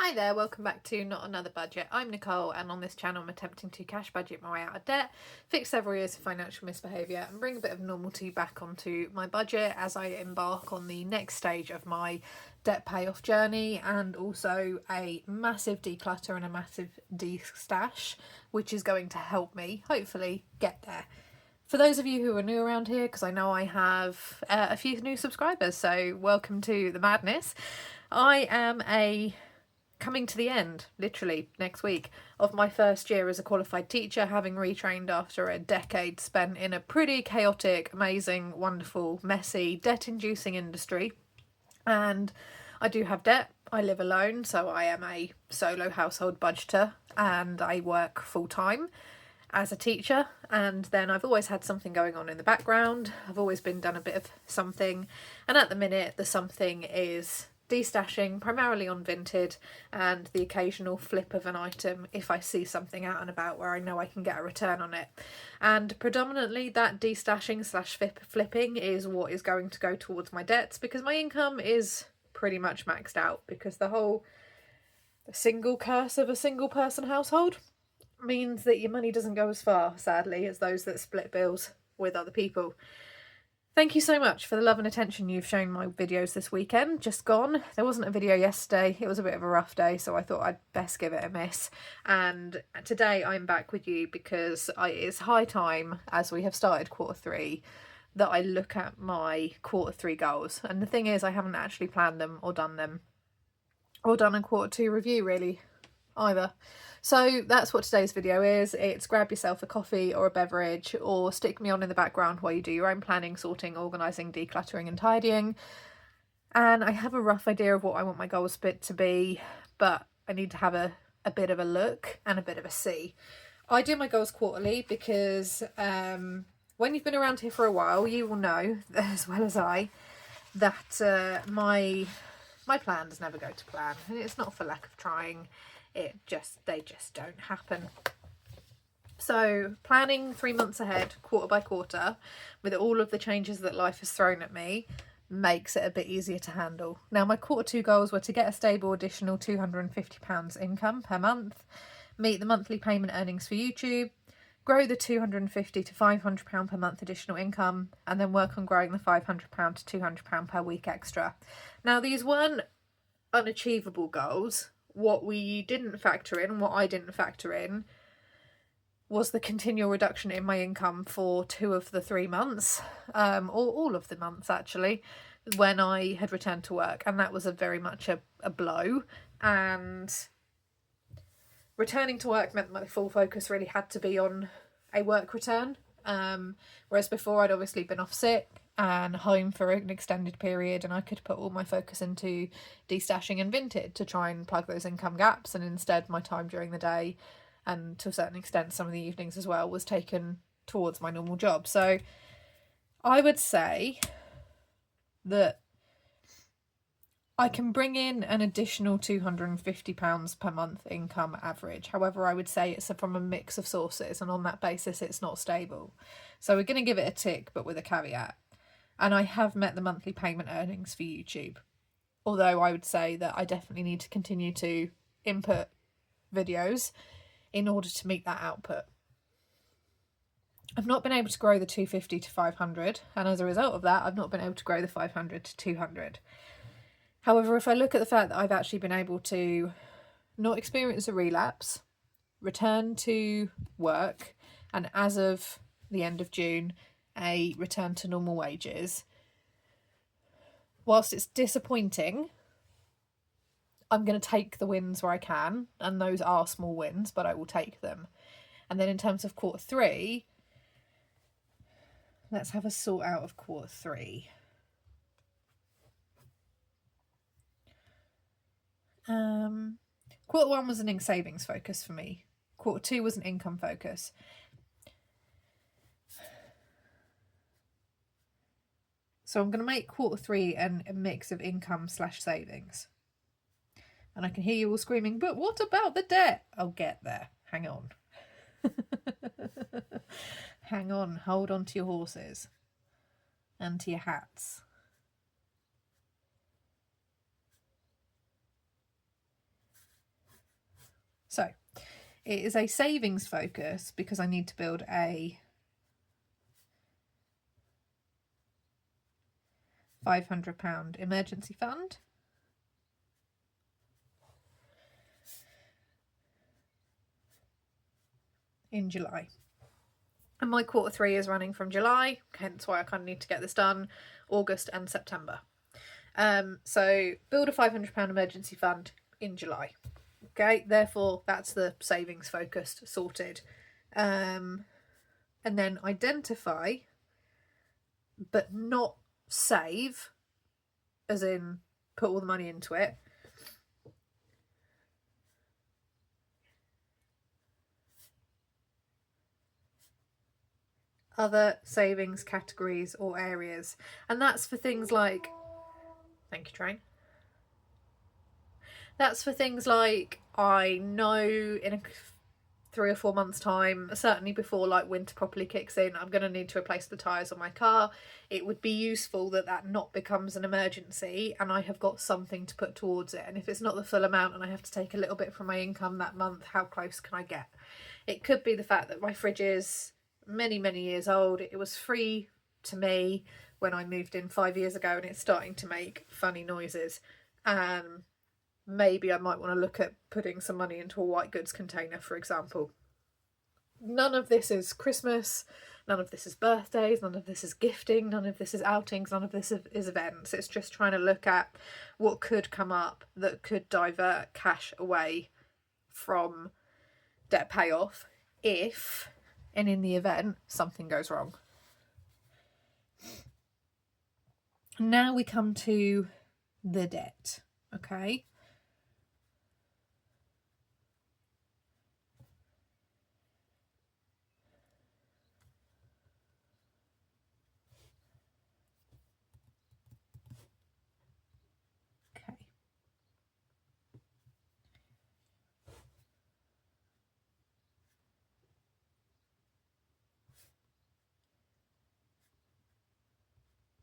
Hi there, welcome back to Not Another Budget. I'm Nicole, and on this channel I'm attempting to cash budget my way out of debt, fix several years of financial misbehaviour and bring a bit of normality back onto my budget as I embark on the next stage of my debt payoff journey, and also a massive declutter and a massive de-stash, which is going to help me hopefully get there. For those of you who are new around here, because I know I have a few new subscribers, so welcome to the madness. I am coming to the end, literally next week, of my first year as a qualified teacher, having retrained after a decade spent in a pretty chaotic, amazing, wonderful, messy, debt-inducing industry. And I do have debt. I live alone, so I am a solo household budgeter, and I work full-time as a teacher, and then I've always had something going on in the background. I've always been done a bit of something, and at the minute the something is destashing, primarily on Vinted, and the occasional flip of an item if I see something out and about where I know I can get a return on it. And predominantly that destashing slash flipping is what is going to go towards my debts, because my income is pretty much maxed out, because the single curse of a single person household means that your money doesn't go as far, sadly, as those that split bills with other people. Thank you so much for the love and attention you've shown my videos this weekend, just gone. There wasn't a video yesterday, it was a bit of a rough day, so I thought I'd best give it a miss. And today I'm back with you because it's high time, as we have started quarter three, that I look at my quarter three goals. And the thing is, I haven't actually planned them or done a quarter two review really either. So that's what today's video is. It's grab yourself a coffee or a beverage, or stick me on in the background while you do your own planning, sorting, organising, decluttering and tidying. And I have a rough idea of what I want my goal split to be, but I need to have a bit of a look and a bit of a see. I do my goals quarterly because when you've been around here for a while, you will know, as well as I, that my plans never go to plan. And it's not for lack of trying. They just don't happen. So planning 3 months ahead, quarter by quarter, with all of the changes that life has thrown at me, makes it a bit easier to handle. Now, my quarter two goals were to get a stable additional £250 income per month, meet the monthly payment earnings for YouTube, grow the £250 to £500 per month additional income, and then work on growing the £500 to £200 per week extra. Now, these weren't unachievable goals. What we didn't factor in, what I didn't factor in, was the continual reduction in my income for 2 of the 3 months, or all of the months actually, when I had returned to work, and that was very much a blow. And returning to work meant my full focus really had to be on a work return, whereas before I'd obviously been off sick and home for an extended period, and I could put all my focus into destashing and Vinted to try and plug those income gaps, and instead my time during the day, and to a certain extent some of the evenings as well, was taken towards my normal job. So I would say that I can bring in an additional £250 per month income average. However, I would say it's from a mix of sources, and on that basis it's not stable. So we're going to give it a tick, but with a caveat. And I have met the monthly payment earnings for YouTube, although I would say that I definitely need to continue to input videos in order to meet that output. I've not been able to grow the 250 to 500, and as a result of that, I've not been able to grow the 500 to 200. However, if I look at the fact that I've actually been able to not experience a relapse, return to work, and as of the end of June, a return to normal wages, whilst it's disappointing, I'm going to take the wins where I can, and those are small wins, but I will take them. And then in terms of quarter three, let's have a sort out of quarter three. Quarter one was an savings focus for me. Quarter two was an income focus. So I'm going to make quarter three a mix of income slash savings. And I can hear you all screaming, but what about the debt? I'll get there. Hang on. Hang on. Hold on to your horses and to your hats. So it is a savings focus because I need to build a £500 emergency fund. In July. And my Q3 is running from July, hence why I kind of need to get this done, August and September. So build a £500 emergency fund in July. Okay, therefore that's the savings focused sorted. And then identify, but not save, as in put all the money into it. Other savings categories or areas. And that's for things like, thank you, train. That's for things like, I know in 3 or 4 months time, certainly before like winter properly kicks in, I'm going to need to replace the tyres on my car. It would be useful that not becomes an emergency and I have got something to put towards it. And if it's not the full amount and I have to take a little bit from my income that month, how close can I get? It could be the fact that my fridge is many years old. It was free to me when I moved in 5 years ago and it's starting to make funny noises. Maybe I might want to look at putting some money into a white goods container, for example. None of this is Christmas, none of this is birthdays, none of this is gifting, none of this is outings, none of this is events. It's just trying to look at what could come up that could divert cash away from debt payoff if, and in the event, something goes wrong. Now we come to the debt, okay?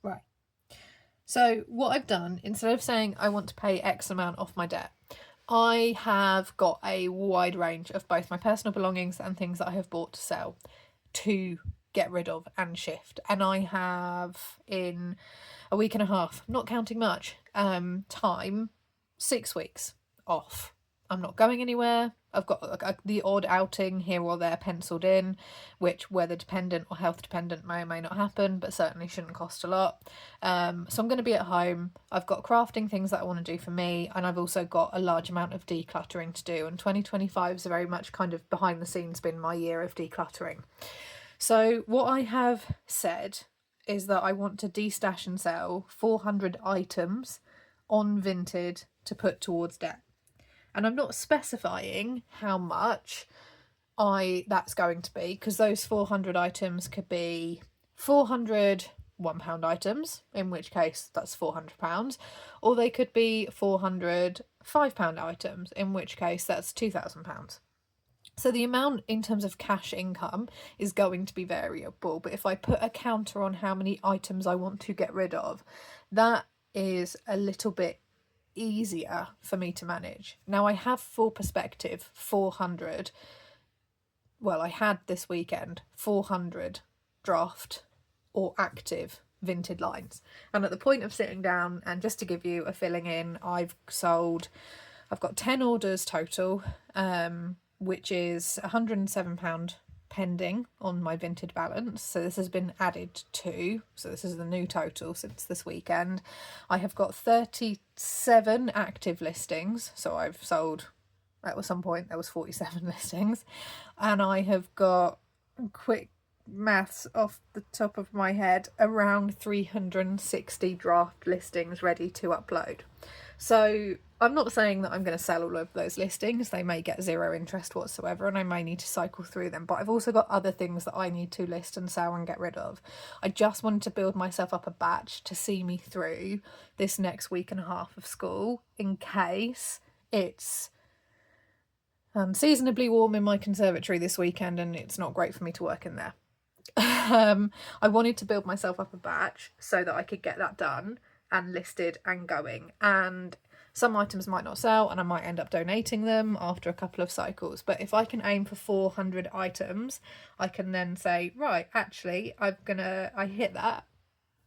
Right. So what I've done, instead of saying I want to pay X amount off my debt, I have got a wide range of both my personal belongings and things that I have bought to sell to get rid of and shift. And I have, in a week and a half, not counting much, time, 6 weeks off. I'm not going anywhere. I've got the odd outing here or there penciled in, which weather dependent or health dependent may or may not happen, but certainly shouldn't cost a lot. So I'm going to be at home. I've got crafting things that I want to do for me, and I've also got a large amount of decluttering to do. And 2025 is very much kind of behind the scenes been my year of decluttering. So what I have said is that I want to destash and sell 400 items on Vinted to put towards debt. And I'm not specifying how much that's going to be, because those 400 items could be 400 £1 items, in which case that's £400, or they could be 400 £5 items, in which case that's £2,000. So the amount in terms of cash income is going to be variable, but if I put a counter on how many items I want to get rid of, that is a little bit easier for me to manage. Now I have, for perspective, 400, well, I had this weekend 400 draft or active Vinted lines, and at the point of sitting down, and just to give you a filling in, I've got 10 orders total, which is £107 pending on my Vinted balance. So this has been added to, so this is the new total since this weekend. I have got 37 active listings, so I've sold, at some point there was 47 listings, and I have got, quick maths off the top of my head, around 360 draft listings ready to upload. So I'm not saying that I'm going to sell all of those listings. They may get zero interest whatsoever and I may need to cycle through them, but I've also got other things that I need to list and sell and get rid of. I just wanted to build myself up a batch to see me through this next week and a half of school, in case it's unseasonably warm in my conservatory this weekend and it's not great for me to work in there. I wanted to build myself up a batch so that I could get that done and listed and going. And Some items might not sell and I might end up donating them after a couple of cycles. But if I can aim for 400 items, I can then say, right, actually, I hit that.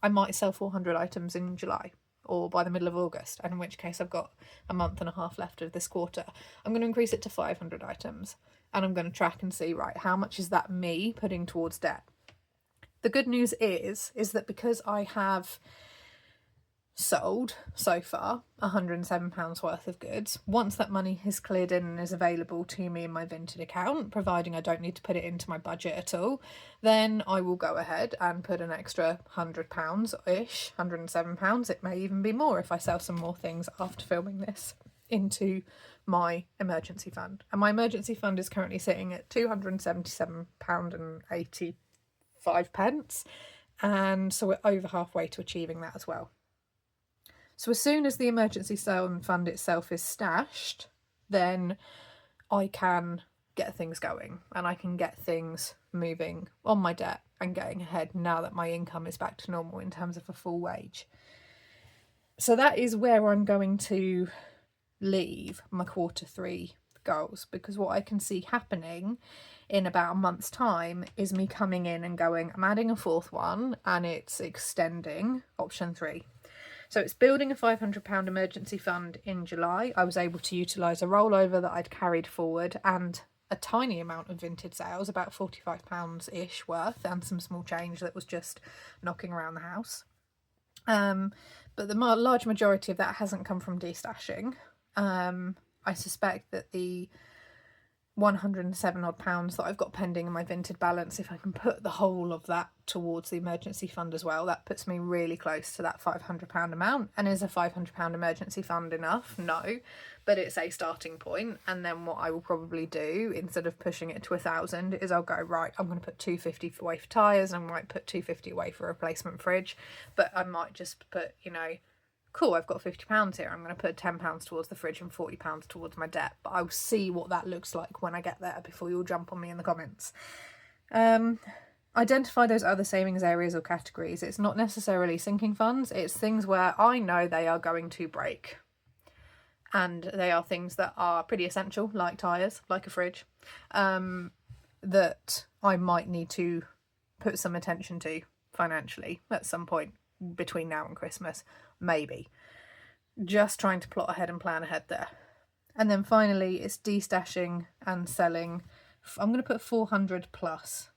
I might sell 400 items in July or by the middle of August, and in which case I've got a month and a half left of this quarter. I'm going to increase it to 500 items, and I'm going to track and see, right, how much is that me putting towards debt? The good news is that because I have sold so far £107 worth of goods, once that money is cleared in and is available to me in my Vinted account, providing I don't need to put it into my budget at all, then I will go ahead and put an extra £100-ish, £107, it may even be more if I sell some more things after filming this, into my emergency fund. And my emergency fund is currently sitting at £277.85, and so we're over halfway to achieving that as well. So as soon as the emergency fund itself is stashed, then I can get things going and I can get things moving on my debt and getting ahead now that my income is back to normal in terms of a full wage. So that is where I'm going to leave my Q3 goals, because what I can see happening in about a month's time is me coming in and going, I'm adding a fourth one and it's extending option 3. So it's building a £500 emergency fund in July. I was able to utilise a rollover that I'd carried forward and a tiny amount of Vinted sales, about £45-ish worth, and some small change that was just knocking around the house. But the large majority of that hasn't come from destashing. I suspect that the £107 odd that I've got pending in my Vinted balance, if I can put the whole of that towards the emergency fund as well, that puts me really close to that £500 amount. And is a £500 emergency fund enough? No, but it's a starting point. And then what I will probably do, instead of pushing it to 1,000, is I'll go, right, I'm going to put £250 away for tyres, and I might put £250 away for a replacement fridge, but I might just put, cool, I've got £50 here, I'm going to put £10 towards the fridge and £40 towards my debt. But I'll see what that looks like when I get there before you all jump on me in the comments. Identify those other savings areas or categories. It's not necessarily sinking funds, it's things where I know they are going to break. And they are things that are pretty essential, like tyres, like a fridge, that I might need to put some attention to financially at some point between now and Christmas, maybe. Just trying to plot ahead and plan ahead there. And then finally, it's destashing and selling. I'm going to put 400 plus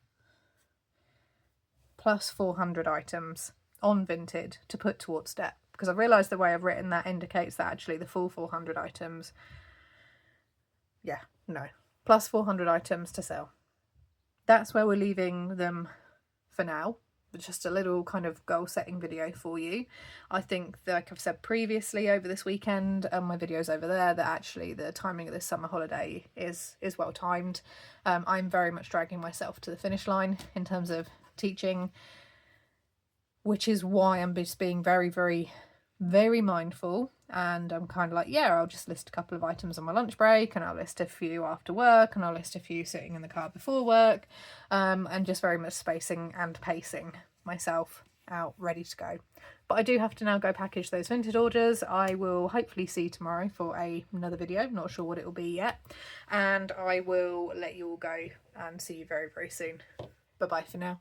400 items on Vinted to put towards debt, because I've realised the way I've written that indicates that actually the full 400 items, plus 400 items to sell. That's where we're leaving them for now. Just a little kind of goal setting video for you. I think, like I've said previously over this weekend and my videos over there, that actually the timing of this summer holiday is well timed. I'm very much dragging myself to the finish line in terms of teaching, which is why I'm just being very, very, very mindful. And I'm kind of like, I'll just list a couple of items on my lunch break, and I'll list a few after work, and I'll list a few sitting in the car before work, and just very much spacing and pacing myself out, ready to go. But I do have to now go package those Vinted orders. I will hopefully see you tomorrow for another video, not sure what it will be yet, and I will let you all go and see you very, very soon. Bye bye for now.